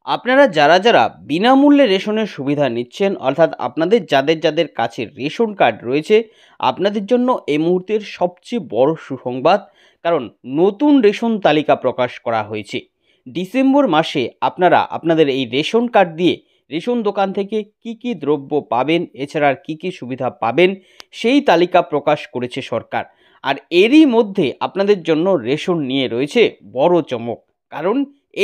আপনারা যারা যারা বিনামূল্যে রেশনের সুবিধা নিচ্ছেন, অর্থাৎ আপনাদের যাদের যাদের কাছে রেশন কার্ড রয়েছে, আপনাদের জন্য এই মুহূর্তের সবচেয়ে বড় সুসংবাদ। কারণ নতুন রেশন তালিকা প্রকাশ করা হয়েছে। ডিসেম্বর মাসে আপনারা আপনাদের এই রেশন কার্ড দিয়ে রেশন দোকান থেকে কি কি দ্রব্য পাবেন, এছাড়া আর কি কি সুবিধা পাবেন, সেই তালিকা প্রকাশ করেছে সরকার। আর এরই মধ্যে আপনাদের জন্য রেশন নিয়ে রয়েছে বড় চমক। কারণ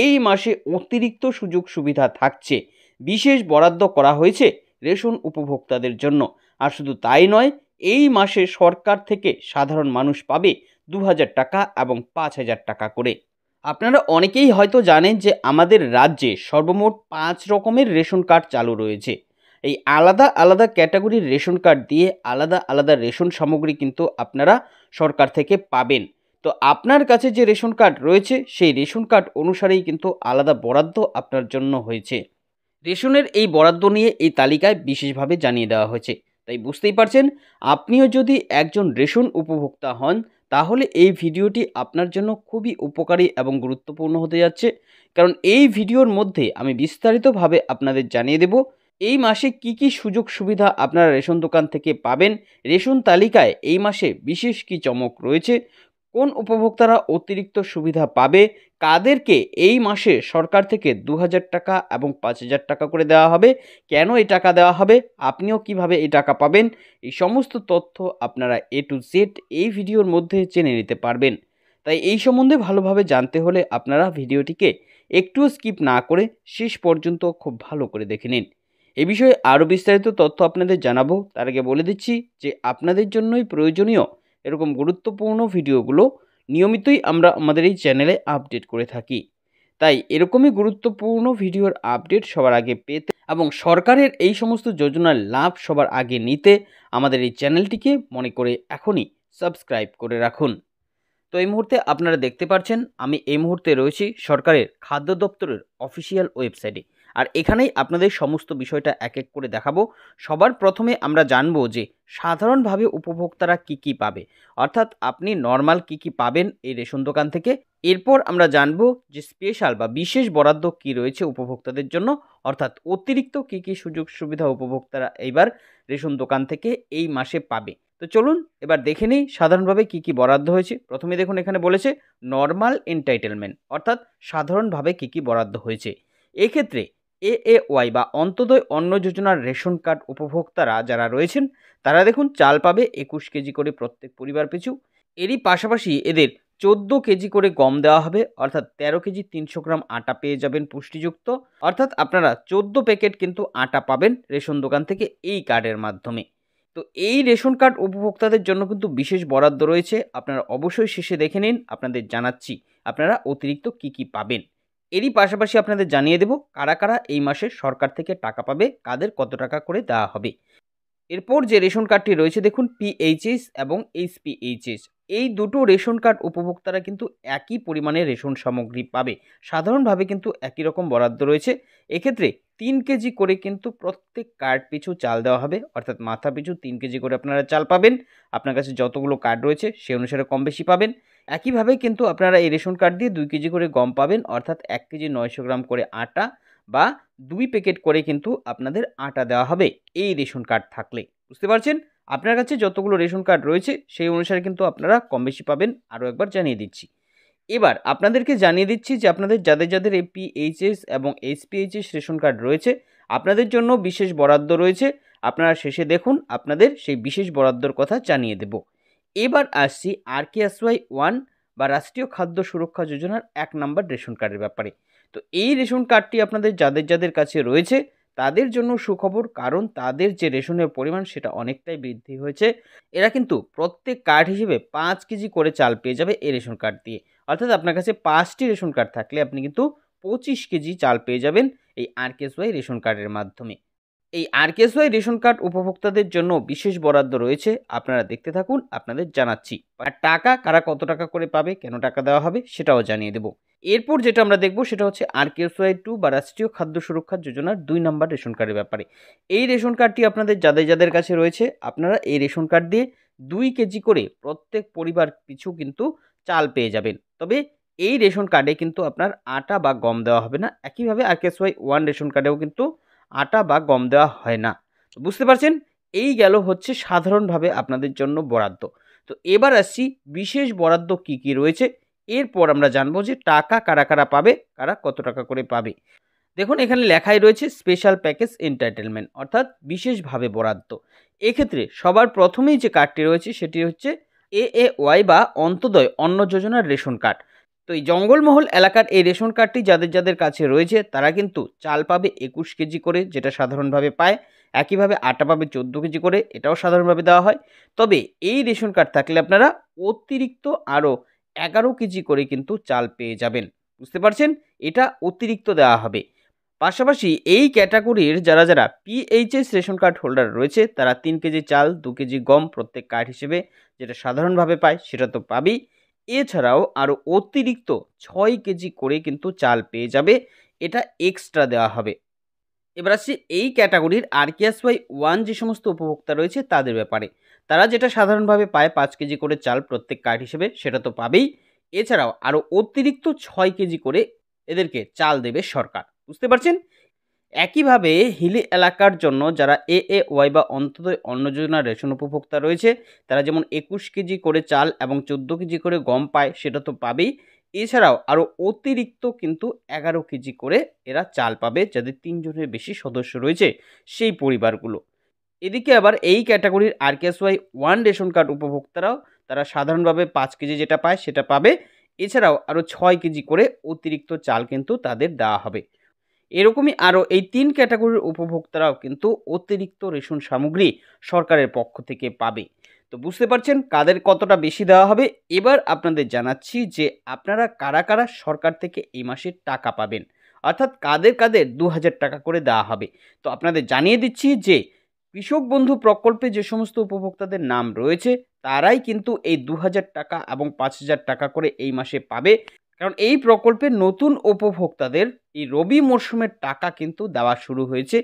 এই মাসে অতিরিক্ত সুযোগ সুবিধা থাকছে, বিশেষ বরাদ্দ করা হয়েছে রেশন উপভোক্তাদের জন্য। আর শুধু তাই নয়, এই মাসে সরকার থেকে সাধারণ মানুষ পাবে ২,০০০ টাকা এবং ৫,০০০ টাকা করে। আপনারা অনেকেই হয়তো জানেন যে আমাদের রাজ্যে সর্বমোট ৫ রকমের রেশন কার্ড চালু রয়েছে। এই আলাদা আলাদা ক্যাটাগরির রেশন কার্ড দিয়ে আলাদা আলাদা রেশন সামগ্রী কিন্তু আপনারা সরকার থেকে পাবেন। তো আপনার কাছে যে রেশন কার্ড রয়েছে সেই রেশন কার্ড অনুসারেই কিন্তু আলাদা বরাদ্দ আপনার জন্য হয়েছে। রেশনের এই বরাদ্দ নিয়ে এই তালিকায় বিশেষভাবে জানিয়ে দেওয়া হয়েছে। তাই বুঝতেই পারছেন, আপনিও যদি একজন রেশন উপভোক্তা হন, তাহলে এই ভিডিওটি আপনার জন্য খুবই উপকারী এবং গুরুত্বপূর্ণ হতে যাচ্ছে। কারণ এই ভিডিওর মধ্যে আমি বিস্তারিতভাবে আপনাদের জানিয়ে দেব এই মাসে কি কি সুযোগ সুবিধা আপনারা রেশন দোকান থেকে পাবেন, রেশন তালিকায় এই মাসে বিশেষ কি চমক রয়েছে, কোন উপভোক্তারা অতিরিক্ত সুবিধা পাবে, কাদেরকে এই মাসে সরকার থেকে ২,০০০ টাকা এবং ৫,০০০ টাকা করে দেওয়া হবে, কেন এই টাকা দেওয়া হবে, আপনিও কিভাবে এই টাকা পাবেন, এই সমস্ত তথ্য আপনারা A to Z এই ভিডিওর মধ্যে জেনে নিতে পারবেন। তাই এই সম্বন্ধে ভালোভাবে জানতে হলে আপনারা ভিডিওটিকে একটুও স্কিপ না করে শেষ পর্যন্ত খুব ভালো করে দেখে নিন। এ বিষয়ে আরও বিস্তারিত তথ্য আপনাদের জানাবো, তার আগে বলে দিচ্ছি যে আপনাদের জন্যই প্রয়োজনীয় এরকম গুরুত্বপূর্ণ ভিডিওগুলো নিয়মিতই আমরা আমাদের এই চ্যানেলে আপডেট করে থাকি। তাই এরকমই গুরুত্বপূর্ণ ভিডিওর আপডেট সবার আগে পেতে এবং সরকারের এই সমস্ত যোজনার লাভ সবার আগে নিতে আমাদের এই চ্যানেলটিকে মনে করে এখনই সাবস্ক্রাইব করে রাখুন। তো এই মুহূর্তে আপনারা দেখতে পাচ্ছেন আমি এই মুহূর্তে রয়েছি সরকারের খাদ্য দপ্তরের অফিসিয়াল ওয়েবসাইটে। আর এখানেই আপনাদের সমস্ত বিষয়টা এক এক করে দেখাবো। সবার প্রথমে আমরা জানবো যে সাধারণভাবে উপভোক্তারা কি কি পাবে, অর্থাৎ আপনি নর্মাল কি কি পাবেন এই রেশন দোকান থেকে। এরপর আমরা জানবো যে স্পেশাল বা বিশেষ বরাদ্দ কি রয়েছে উপভোক্তাদের জন্য, অর্থাৎ অতিরিক্ত কি কি সুযোগ সুবিধা উপভোক্তারা এইবার রেশন দোকান থেকে এই মাসে পাবে। তো চলুন এবার দেখে নিই সাধারণভাবে কি কি বরাদ্দ হয়েছে। প্রথমে দেখুন এখানে বলেছে নর্মাল এন্টাইটেলমেন্ট, অর্থাৎ সাধারণভাবে কি কি বরাদ্দ হয়েছে। এক্ষেত্রে AAY বা অন্তোদয় অন্ন যোজনার রেশন কার্ড উপভোক্তারা যারা রয়েছেন তারা দেখুন চাল পাবে ২১ কেজি করে প্রত্যেক পরিবার পিছু। এরই পাশাপাশি এদের ১৪ কেজি করে গম দেওয়া হবে, অর্থাৎ ১৩ কেজি ৩০০ গ্রাম আটা পেয়ে যাবেন পুষ্টিযুক্ত। অর্থাৎ আপনারা ১৪ প্যাকেট কিন্তু আটা পাবেন রেশন দোকান থেকে এই কার্ডের মাধ্যমে। তো এই রেশন কার্ড উপভোক্তাদের জন্য কিন্তু বিশেষ বরাদ্দ রয়েছে, আপনারা অবশ্যই শেষে দেখে নিন, আপনাদের জানাচ্ছি আপনারা অতিরিক্ত কি কি পাবেন। এরই পাশাপাশি আপনাদের জানিয়ে দেব কারা কারা এই মাসে সরকার থেকে টাকা পাবে, কাদের কত টাকা করে দেওয়া হবে। এরপর যে রেশন কার্ডটি রয়েছে দেখুন PHS এবং HPHS, এই দুটো রেশন কার্ড উপভোক্তারা কিন্তু একই পরিমাণে রেশন সামগ্রী পাবে। সাধারণভাবে কিন্তু একই রকম বরাদ্দ রয়েছে। এক্ষেত্রে ৩ কেজি করে কিন্তু প্রত্যেক কার্ড পিছু চাল দেওয়া হবে, অর্থাৎ মাথা পিছু ৩ কেজি করে আপনারা চাল পাবেন। আপনার কাছে যতগুলো কার্ড রয়েছে সে অনুসারে কম বেশি পাবেন। একইভাবে কিন্তু আপনারা এই রেশন কার্ড দিয়ে ২ কেজি করে গম পাবেন, অর্থাৎ ১ কেজি ৯০০ গ্রাম করে আটা বা ২ প্যাকেট করে কিন্তু আপনাদের আটা দেওয়া হবে এই রেশন কার্ড থাকলে। বুঝতে পারছেন, আপনার কাছে যতগুলো রেশন কার্ড রয়েছে সেই অনুসারে কিন্তু আপনারা কম বেশি পাবেন। আরও একবার জানিয়ে দিচ্ছি। এবার আপনাদেরকে জানিয়ে দিচ্ছি যে আপনাদের যাদের যাদের এই PHS এবং HPHS রেশন কার্ড রয়েছে আপনাদের জন্য বিশেষ বরাদ্দ রয়েছে। আপনারা শেষে দেখুন, আপনাদের সেই বিশেষ বরাদ্দর কথা জানিয়ে দেব। এবার আসছি RKSY 1 বা রাষ্ট্রীয় খাদ্য সুরক্ষা যোজনার ১ নম্বর রেশন কার্ডের ব্যাপারে। তো এই রেশন কার্ডটি আপনাদের যাদের যাদের কাছে রয়েছে তাদের জন্য সুখবর, কারণ তাদের যে রেশনের পরিমাণ সেটা অনেকটাই বৃদ্ধি হয়েছে। এরা কিন্তু প্রত্যেক কার্ড হিসেবে ৫ কেজি করে চাল পেয়ে যাবে এই রেশন কার্ড দিয়ে। অর্থাৎ আপনার কাছে ৫টি রেশন কার্ড থাকলে আপনি কিন্তু ২৫ কেজি চাল পেয়ে যাবেন এই RKSY রেশন কার্ডের মাধ্যমে। এই RKSY রেশন কার্ড উপভোক্তাদের জন্য বিশেষ বরাদ্দ রয়েছে, আপনারা দেখতে থাকুন, আপনাদের জানাচ্ছি। আর টাকা কারা কত টাকা করে পাবে, কেন টাকা দেওয়া হবে সেটাও জানিয়ে দেব। এরপর যেটা আমরা দেখব সেটা হচ্ছে RKSY 2 বা রাষ্ট্রীয় খাদ্য সুরক্ষা যোজনার ২ নম্বর রেশন কার্ডের ব্যাপারে। এই রেশন কার্ডটি আপনাদের যাদের যাদের কাছে রয়েছে আপনারা এই রেশন কার্ড দিয়ে ২ কেজি করে প্রত্যেক পরিবার পিছু কিন্তু চাল পেয়ে যাবেন। তবে এই রেশন কার্ডে কিন্তু আপনার আটা বা গম দেওয়া হবে না। একইভাবে RKSY 1 রেশন কার্ডেও কিন্তু আটা বা গম দেওয়া হয় না। তো বুঝতে পারছেন? এই গেল হচ্ছে সাধারণভাবে আপনাদের জন্য বরাদ্দ। তো এবার আসছি বিশেষ বরাদ্দ কি, কি রয়েছে? এরপর আমরা জানবো যে টাকা কারা, কারা পাবে, কারা কত টাকা করে পাবে। দেখুন এখানে লেখাই রয়েছে স্পেশাল প্যাকেজ এন্টাইটেলমেন্ট অর্থাৎ বিশেষভাবে বরাদ্দ। এক্ষেত্রে সবার প্রথমেই যে কার্ডটি রয়েছে সেটি হচ্ছে AAY বা অন্তোদয় অন্ন যোজনার রেশন কার্ড। তো এই জঙ্গলমহল এলাকার এই রেশন কার্ডটি যাদের যাদের কাছে রয়েছে তারা কিন্তু চাল পাবে 21 কেজি করে, যেটা সাধারণভাবে পায়। একইভাবে আটা পাবে 14 কেজি করে, এটাও সাধারণভাবে দেওয়া হয়। তবে এই রেশন কার্ড থাকলে আপনারা অতিরিক্ত আরও 11 কেজি করে কিন্তু চাল পেয়ে যাবেন। বুঝতে পারছেন? এটা অতিরিক্ত দেওয়া হবে। পাশাপাশি এই ক্যাটাগরির যারা যারা PHS রেশন কার্ড হোল্ডার রয়েছে তারা 3 কেজি চাল 2 কেজি গম প্রত্যেক কার্ড হিসেবে, যেটা সাধারণভাবে পায় সেটা তো পাবেই। এছাড়াও আরও অতিরিক্ত 6 কেজি করে কিন্তু চাল পেয়ে যাবে, এটা এক্সট্রা দেওয়া হবে। এবার আসছি এই ক্যাটাগরির RKSY 1 যে সমস্ত উপভোক্তা রয়েছে তাদের ব্যাপারে। তারা যেটা সাধারণভাবে পায় 5 কেজি করে চাল প্রত্যেক কার্ড হিসেবে সেটা তো পাবেই। এছাড়াও আরও অতিরিক্ত 6 কেজি করে এদেরকে চাল দেবে সরকার। বুঝতে পারছেন? একইভাবে হিলি এলাকার জন্য যারা AAY বা অন্তোদয় অন্ন যোজনার রেশন উপভোক্তা রয়েছে তারা যেমন 21 কেজি করে চাল এবং 14 কেজি করে গম পায় সেটা তো পাবেই। এছাড়াও আরও অতিরিক্ত কিন্তু 11 কেজি করে এরা চাল পাবে যাদের 3 জনের বেশি সদস্য রয়েছে সেই পরিবারগুলো। এদিকে আবার এই ক্যাটাগরির RKSY 1 রেশন কার্ড উপভোক্তারাও তারা সাধারণভাবে 5 কেজি যেটা পায় সেটা পাবে। এছাড়াও আরও 6 কেজি করে অতিরিক্ত চাল কিন্তু তাদের দেওয়া হবে। এরকমই আরও এই 3 ক্যাটাগরির উপভোক্তারাও কিন্তু অতিরিক্ত রেশন সামগ্রী সরকারের পক্ষ থেকে পাবে। তো বুঝতে পারছেন কাদের কতটা বেশি দেওয়া হবে। এবার আপনাদের জানাচ্ছি যে আপনারা কারা কারা সরকার থেকে এই মাসে টাকা পাবেন, অর্থাৎ কাদের কাদের 2000 টাকা করে দেওয়া হবে। তো আপনাদের জানিয়ে দিচ্ছি যে কৃষক বন্ধু প্রকল্পে যে সমস্ত উপভোক্তাদের নাম রয়েছে তারাই কিন্তু এই 2000 টাকা এবং 5000 টাকা করে এই মাসে পাবে। কারণ এই প্রকল্পের নতুন উপভোক্তাদের এই রবি মরশুমের টাকা কিন্তু দেওয়া শুরু হয়েছে।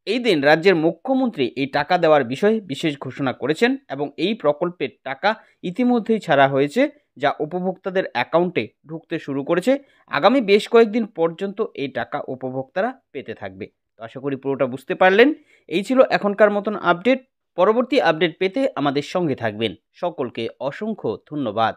এই দিন রাজ্যের মুখ্যমন্ত্রী এই টাকা দেওয়ার বিষয়ে বিশেষ ঘোষণা করেছেন এবং এই প্রকল্পের টাকা ইতিমধ্যেই ছাড়া হয়েছে, যা উপভোক্তাদের অ্যাকাউন্টে ঢুকতে শুরু করেছে। আগামী বেশ কয়েকদিন পর্যন্ত এই টাকা উপভোক্তারা পেতে থাকবে। তো আশা করি পুরোটা বুঝতে পারলেন। এই ছিল এখনকার মতন আপডেট। পরবর্তী আপডেট পেতে আমাদের সঙ্গে থাকবেন। সকলকে অসংখ্য ধন্যবাদ।